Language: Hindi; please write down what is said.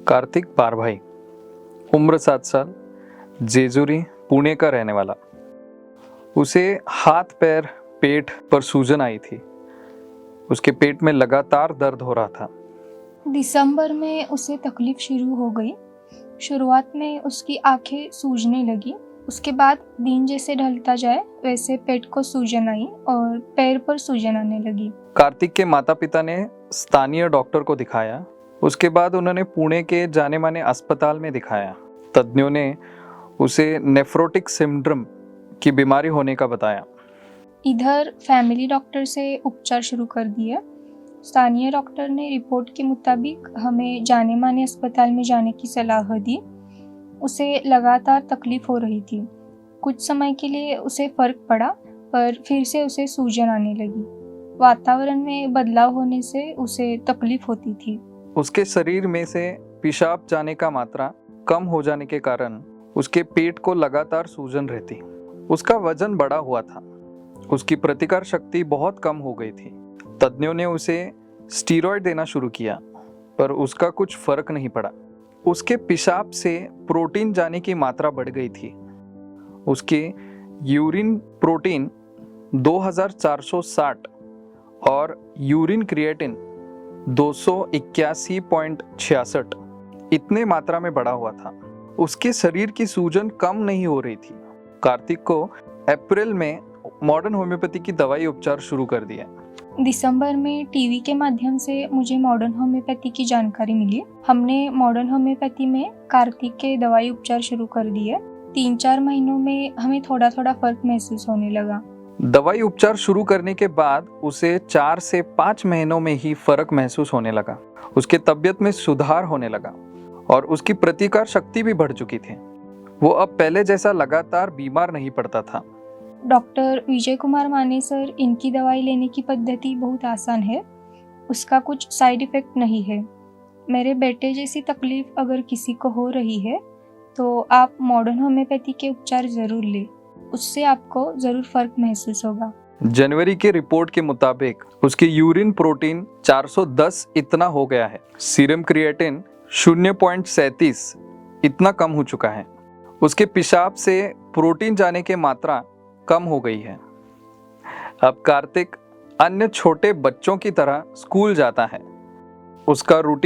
कार्तिक बारभाई, उम्र 7 साल, जेजुरी पुणे का रहने वाला। उसे हाथ पैर पेट पर सूजन आई थी। उसके पेट में लगातार दर्द हो रहा था। दिसंबर में उसे तकलीफ शुरू हो गई। शुरुआत में उसकी आंखें सूजने लगी। उसके बाद दिन जैसे ढलता जाए वैसे पेट को सूजन आई और पैर पर सूजन आने लगी। कार्तिक के माता पिता ने स्थानीय डॉक्टर को दिखाया। उसके बाद उन्होंने पुणे के जाने माने अस्पताल में दिखाया। तज्ञों ने उसे नेफ्रोटिक सिंड्रोम की बीमारी होने का बताया। इधर फैमिली डॉक्टर से उपचार शुरू कर दिया। स्थानीय डॉक्टर ने रिपोर्ट के मुताबिक हमें जाने माने अस्पताल में जाने की सलाह दी। उसे लगातार तकलीफ हो रही थी। कुछ समय के लिए उसे फर्क पड़ा, पर फिर से उसे सूजन आने लगी। वातावरण में बदलाव होने से उसे तकलीफ होती थी। उसके शरीर में से पेशाब जाने का मात्रा कम हो जाने के कारण उसके पेट को लगातार सूजन रहती। उसका वजन बढ़ा हुआ था। उसकी प्रतिकार शक्ति बहुत कम हो गई थी। तज्ञों ने उसे स्टीरॉयड देना शुरू किया, पर उसका कुछ फर्क नहीं पड़ा। उसके पेशाब से प्रोटीन जाने की मात्रा बढ़ गई थी। उसके यूरिन प्रोटीन 2460 और यूरिन क्रिएटिन 281.66 इतने मात्रा में बढ़ा हुआ था। उसके शरीर की सूजन कम नहीं हो रही थी। कार्तिक को अप्रैल में मॉडर्न होम्योपैथी की दवाई उपचार शुरू कर दिया। दिसंबर में टीवी के माध्यम से मुझे मॉडर्न होम्योपैथी की जानकारी मिली। हमने मॉडर्न होम्योपैथी में कार्तिक के दवाई उपचार शुरू कर दिए। 3-4 महीनों में हमें थोड़ा थोड़ा फर्क महसूस होने लगा। दवाई उपचार शुरू करने के बाद उसे 4 से 5 महीनों में ही फर्क महसूस होने लगा। उसके तबीयत में सुधार होने लगा और उसकी प्रतिकार शक्ति भी बढ़ चुकी थी। वो अब पहले जैसा लगातार बीमार नहीं पड़ता था। डॉक्टर विजय कुमार माने सर, इनकी दवाई लेने की पद्धति बहुत आसान है। उसका कुछ साइड इफ़ेक्ट नहीं है। मेरे बेटे जैसी तकलीफ अगर किसी को हो रही है तो आप मॉडर्न होम्योपैथी के उपचार ज़रूर लें। उससे आपको ज़रूर फ़र्क महसूस होगा। जनवरी के रिपोर्ट के मुताबिक उसके यूरिन प्रोटीन 410 इतना हो गया है। सीरम क्रिएटिन 0.37 इतना कम हो चुका है। उसके पेशाब से प्रोटीन जाने की मात्रा कम हो गई है। अब कार्तिक अन्य छोटे बच्चों की तरह स्कूल जाता है। उसका रूटीन